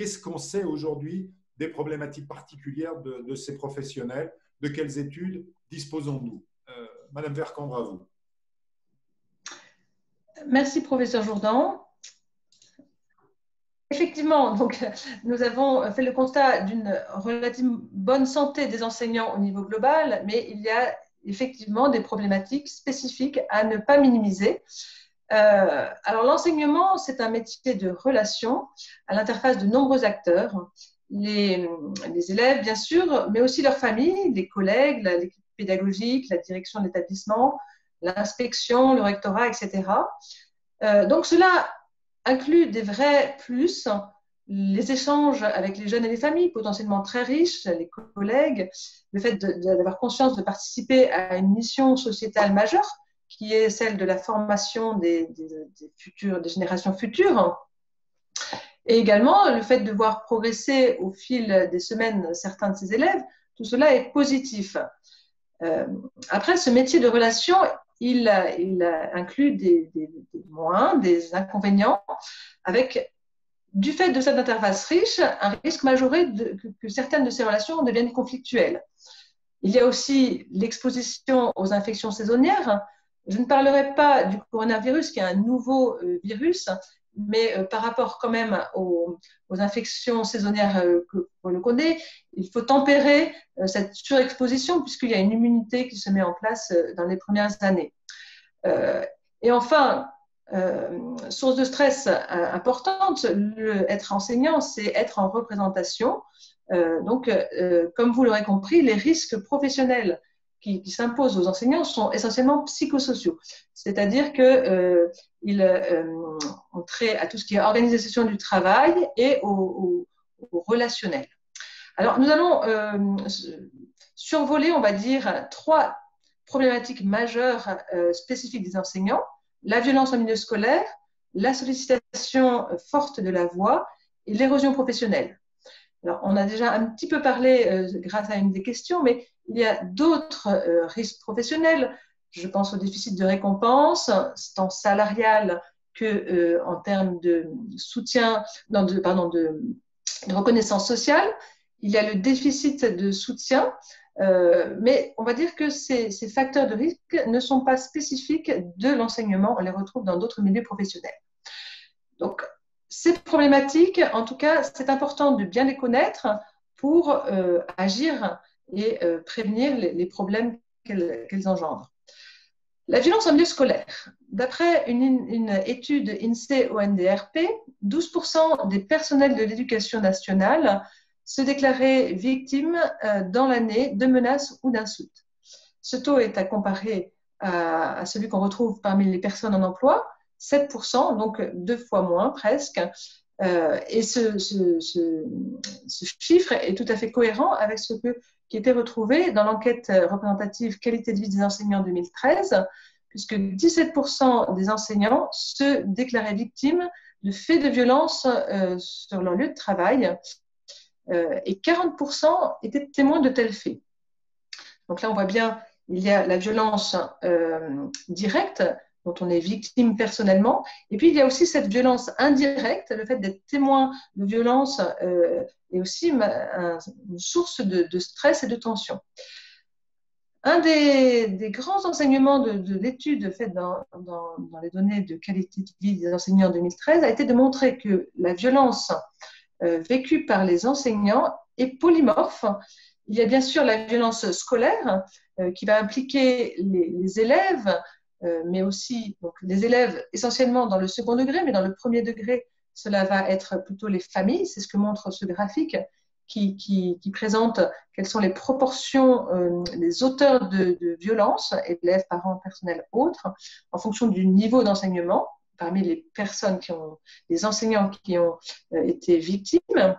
qu'est-ce qu'on sait aujourd'hui des problématiques particulières de ces professionnels? De quelles études disposons-nous? Madame Vercambre, à vous. Merci, professeur Jourdan. Effectivement, donc, nous avons fait le constat d'une relativement bonne santé des enseignants au niveau global, mais il y a effectivement des problématiques spécifiques à ne pas minimiser. Alors, l'enseignement, c'est un métier de relation à l'interface de nombreux acteurs. Les élèves, bien sûr, mais aussi leurs familles, les collègues, l'équipe pédagogique, la direction de l'établissement, l'inspection, le rectorat, etc. Donc, cela inclut des vrais plus, les échanges avec les jeunes et les familles, potentiellement très riches, les collègues, le fait d'avoir conscience de participer à une mission sociétale majeure, qui est celle de la formation des générations futures, et également le fait de voir progresser au fil des semaines certains de ses élèves, tout cela est positif. Après, ce métier de relation, il inclut des moins, des inconvénients, avec, du fait de cette interface riche, un risque majoré que certaines de ces relations deviennent conflictuelles. Il y a aussi l'exposition aux infections saisonnières. Je ne parlerai pas du coronavirus, qui est un nouveau virus, mais par rapport quand même aux infections saisonnières que l'on connaît, il faut tempérer cette surexposition puisqu'il y a une immunité qui se met en place dans les premières années. Et enfin, source de stress importante, être enseignant, c'est être en représentation. Donc, comme vous l'aurez compris, les risques professionnels qui s'imposent aux enseignants sont essentiellement psychosociaux. C'est-à-dire qu'ils ont trait à tout ce qui est organisation du travail et au relationnel. Alors, nous allons survoler, on va dire, 3 problématiques majeures spécifiques des enseignants: la violence en milieu scolaire, la sollicitation forte de la voix et l'érosion professionnelle. Alors, on a déjà un petit peu parlé grâce à une des questions, mais il y a d'autres risques professionnels. Je pense au déficit de récompense, tant salarial que en termes de soutien, de reconnaissance sociale. Il y a le déficit de soutien, mais on va dire que ces facteurs de risque ne sont pas spécifiques de l'enseignement. On les retrouve dans d'autres milieux professionnels. Donc, ces problématiques, en tout cas, c'est important de bien les connaître pour agir et prévenir les problèmes qu'elles engendrent. La violence en milieu scolaire. D'après une étude INSEE-ONDRP, 12% des personnels de l'éducation nationale se déclaraient victimes dans l'année de menaces ou d'insultes. Ce taux est à comparer à celui qu'on retrouve parmi les personnes en emploi, 7%, donc 2 fois moins presque. Et ce chiffre est tout à fait cohérent avec ce qui était retrouvé dans l'enquête représentative qualité de vie des enseignants en 2013, puisque 17% des enseignants se déclaraient victimes de faits de violence sur leur lieu de travail, et 40% étaient témoins de tels faits. Donc là, on voit bien, il y a la violence directe, dont on est victime personnellement. Et puis, il y a aussi cette violence indirecte, le fait d'être témoin de violence est aussi une source de stress et de tension. Un des grands enseignements de l'étude faite dans les données de qualité de vie des enseignants en 2013 a été de montrer que la violence vécue par les enseignants est polymorphe. Il y a bien sûr la violence scolaire qui va impliquer les élèves, mais aussi donc, les élèves essentiellement dans le second degré, mais dans le premier degré, cela va être plutôt les familles. C'est ce que montre ce graphique qui présente quelles sont les proportions des auteurs de violences, élèves, parents, personnel, autres, en fonction du niveau d'enseignement, parmi les personnes les enseignants qui ont été victimes.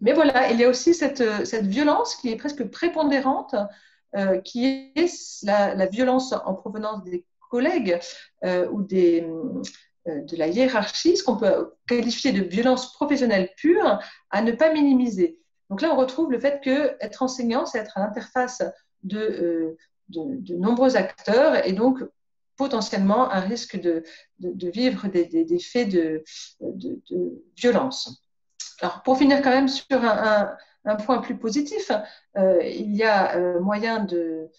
Mais voilà, il y a aussi cette violence qui est presque prépondérante, qui est la violence en provenance des collègues ou de la hiérarchie, ce qu'on peut qualifier de violence professionnelle pure, à ne pas minimiser. Donc là, on retrouve le fait qu'être enseignant, c'est être à l'interface de nombreux acteurs et donc potentiellement un risque de vivre des faits de violence. Alors, pour finir quand même sur un point plus positif, il y a moyen de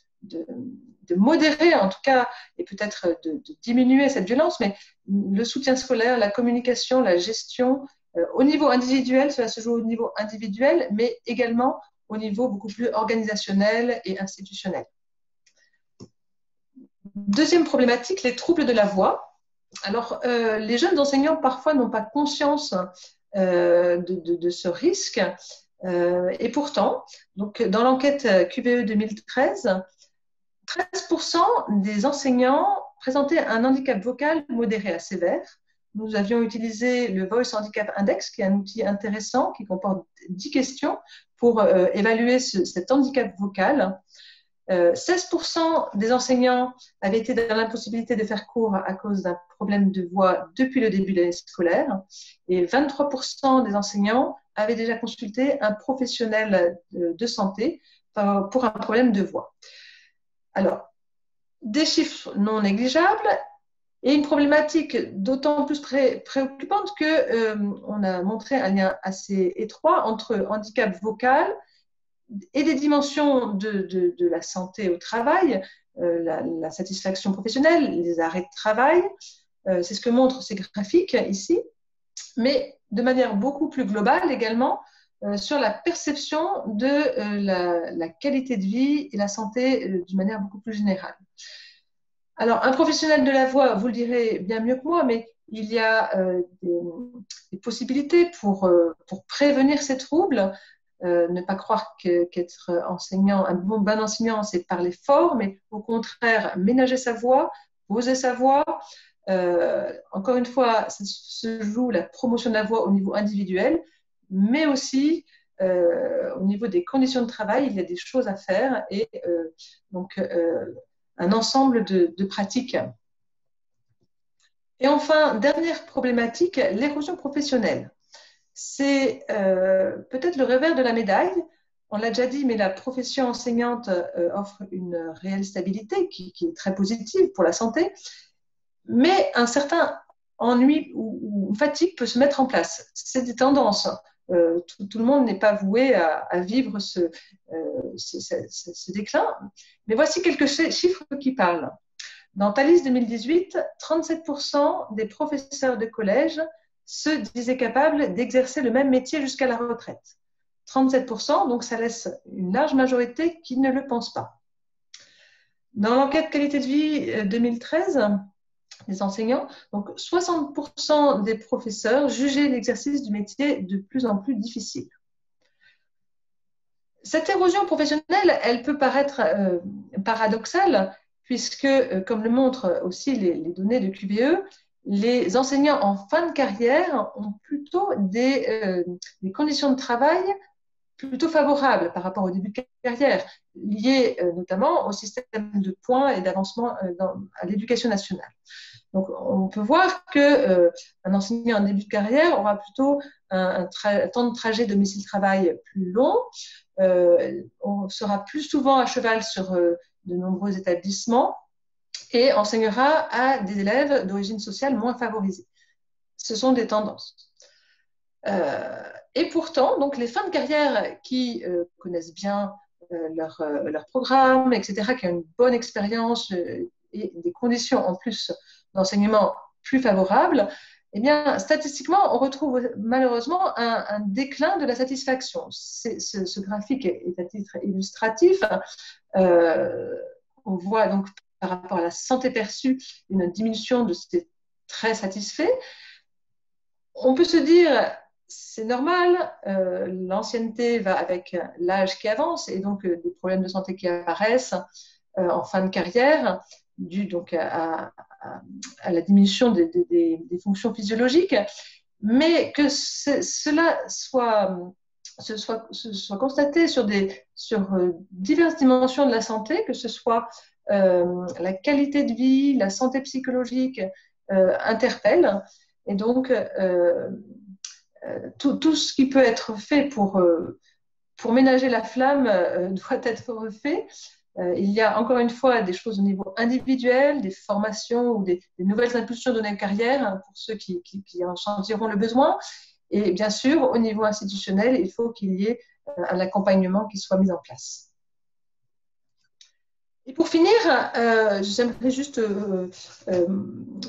modérer, en tout cas, et peut-être de diminuer cette violence, mais le soutien scolaire, la communication, la gestion, au niveau individuel, cela se joue au niveau individuel, mais également au niveau beaucoup plus organisationnel et institutionnel. Deuxième problématique, les troubles de la voix. Alors, les jeunes enseignants parfois n'ont pas conscience de ce risque. Et pourtant, donc, dans l'enquête QVE 2013, 13% des enseignants présentaient un handicap vocal modéré à sévère. Nous avions utilisé le Voice Handicap Index, qui est un outil intéressant qui comporte 10 questions pour évaluer cet handicap vocal. 16% des enseignants avaient été dans l'impossibilité de faire cours à cause d'un problème de voix depuis le début de l'année scolaire et 23% des enseignants avaient déjà consulté un professionnel de santé pour un problème de voix. Alors, des chiffres non négligeables et une problématique d'autant plus préoccupante qu'on a montré un lien assez étroit entre handicap vocal et des dimensions de la santé au travail, la satisfaction professionnelle, les arrêts de travail. C'est ce que montrent ces graphiques ici, mais de manière beaucoup plus globale également sur la perception de la qualité de vie et la santé d'une manière beaucoup plus générale. Alors, un professionnel de la voix, vous le direz bien mieux que moi, mais il y a des possibilités pour prévenir ces troubles. Ne pas croire qu'être enseignant, un bon enseignant, c'est parler fort, mais au contraire, ménager sa voix, poser sa voix. Encore une fois, ça se joue la promotion de la voix au niveau individuel, mais aussi au niveau des conditions de travail, il y a des choses à faire et donc un ensemble de pratiques. Et enfin, dernière problématique, l'érosion professionnelle. C'est peut-être le revers de la médaille. On l'a déjà dit, mais la profession enseignante offre une réelle stabilité qui est très positive pour la santé. Mais un certain ennui ou fatigue peut se mettre en place. C'est des tendances. Tout le monde n'est pas voué à vivre ce déclin. Mais voici quelques chiffres qui parlent. Dans Thalys 2018, 37% des professeurs de collège se disaient capables d'exercer le même métier jusqu'à la retraite. 37%, donc ça laisse une large majorité qui ne le pense pas. Dans l'enquête qualité de vie 2013, des enseignants, donc 60% des professeurs jugeaient l'exercice du métier de plus en plus difficile. Cette érosion professionnelle, elle peut paraître paradoxale, puisque, comme le montrent aussi les données de QVE, les enseignants en fin de carrière ont plutôt des conditions de travail plutôt favorables par rapport au début de carrière, liées notamment au système de points et d'avancement à l'éducation nationale. Donc, on peut voir qu'un enseignant en début de carrière aura plutôt un temps de trajet domicile-travail plus long, on sera plus souvent à cheval sur de nombreux établissements et enseignera à des élèves d'origine sociale moins favorisée. Ce sont des tendances. Et pourtant, donc, les fins de carrière qui connaissent bien leur programme, etc., qui ont une bonne expérience et des conditions en plus d'enseignement plus favorables, eh bien, statistiquement, on retrouve malheureusement un déclin de la satisfaction. Ce graphique est à titre illustratif. On voit donc par rapport à la santé perçue une diminution de ces très satisfaits. On peut se dire, c'est normal, l'ancienneté va avec l'âge qui avance et donc des problèmes de santé qui apparaissent en fin de carrière, dû donc à la diminution des fonctions physiologiques, mais que cela soit constaté sur diverses dimensions de la santé, que ce soit la qualité de vie, la santé psychologique interpelle. Et donc, tout ce qui peut être fait pour ménager la flamme doit être fait. Il y a encore une fois des choses au niveau individuel, des formations ou des nouvelles impulsions de la carrière pour ceux qui en sentiront le besoin. Et bien sûr, au niveau institutionnel, il faut qu'il y ait un accompagnement qui soit mis en place. Et pour finir, j'aimerais juste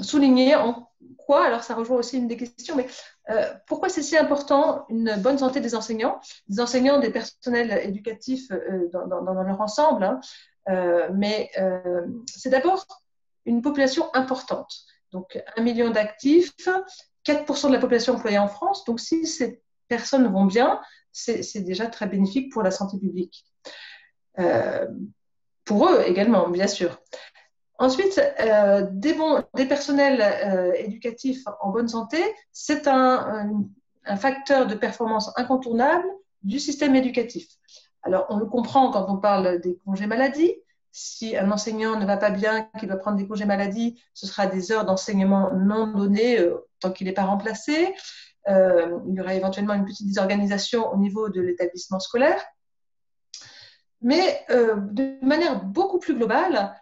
souligner en quoi, alors ça rejoint aussi une des questions, mais pourquoi c'est si important une bonne santé des enseignants, des personnels éducatifs dans leur ensemble, hein, mais c'est d'abord une population importante. Donc 1 million d'actifs, 4% de la population employée en France. Donc si ces personnes vont bien, c'est déjà très bénéfique pour la santé publique. Pour eux également, bien sûr. Ensuite, des personnels éducatifs en bonne santé, c'est un facteur de performance incontournable du système éducatif. Alors, on le comprend quand on parle des congés maladie. Si un enseignant ne va pas bien, qu'il va prendre des congés maladie, ce sera des heures d'enseignement non données tant qu'il n'est pas remplacé. Il y aura éventuellement une petite désorganisation au niveau de l'établissement scolaire. Mais de manière beaucoup plus globale,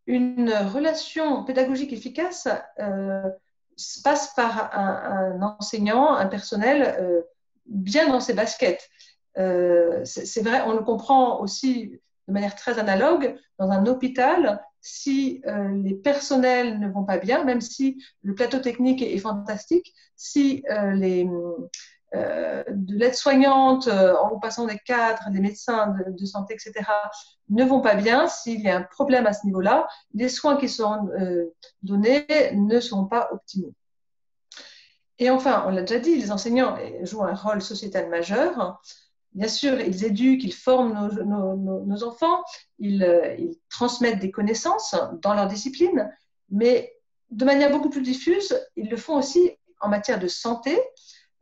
une relation pédagogique efficace passe par un enseignant, un personnel bien dans ses baskets. C'est vrai, on le comprend aussi de manière très analogue. Dans un hôpital, si les personnels ne vont pas bien, même si le plateau technique est fantastique, si de l'aide-soignante, en passant des cadres, des médecins de santé, etc., ne vont pas bien, s'il y a un problème à ce niveau-là, les soins qui seront donnés ne sont pas optimaux. Et enfin, on l'a déjà dit, les enseignants jouent un rôle sociétal majeur. Bien sûr, ils éduquent, ils forment nos enfants, ils transmettent des connaissances dans leur discipline, mais de manière beaucoup plus diffuse, ils le font aussi en matière de santé.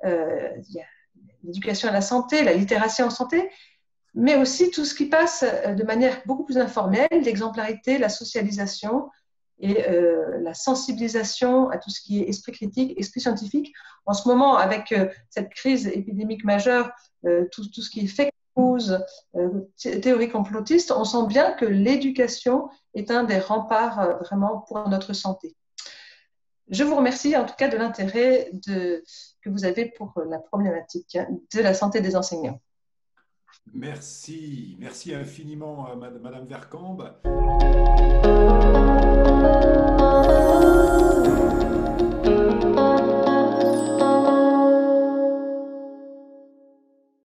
Il y a l'éducation à la santé, la littératie en santé, mais aussi tout ce qui passe de manière beaucoup plus informelle, l'exemplarité, la socialisation et la sensibilisation à tout ce qui est esprit critique, esprit scientifique. En ce moment, avec cette crise épidémique majeure, tout ce qui est fake news, théorie complotiste, on sent bien que l'éducation est un des remparts vraiment pour notre santé. Je vous remercie en tout cas de l'intérêt que vous avez pour la problématique de la santé des enseignants. Merci infiniment, Madame Vercambe.